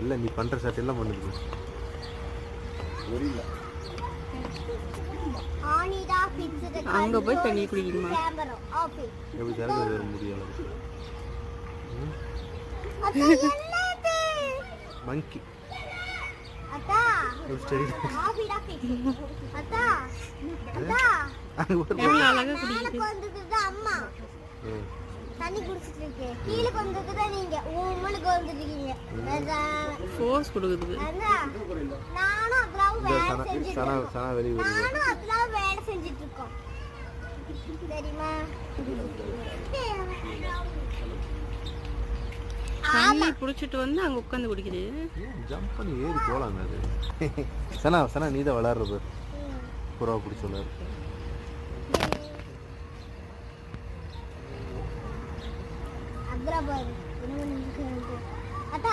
இல்லை நீ பண்ணுற சட்டையெல்லாம் பண்ணுது அங்கே போய் தண்ணி குடிக்கணுமா? எப்படி திறக்க வர முடியாது மங்கி தண்ணி குடிச்சிட்டு இருக்கேன். கீழே வந்துட்டு நீங்க உங்களுக்கு வந்துட்டீங்க. ஃபோர்ஸ் கொடுக்குது. நானும் அதெல்லாம் வேலை செஞ்சுட்டு இருக்கோம். தெரியுமா? தண்ணி குடிச்சிட்டு வந்து அங்க உட்காந்து குடிக்குது. ஜம்ப் பண்ணி ஏறி போலாம் அது. சனா சனா நீ தான் விளையாடுறது. புறா பிடிச்சி விளையாடு. அத்ரா பாரு. என்ன பண்ணிட்டு? அத்தா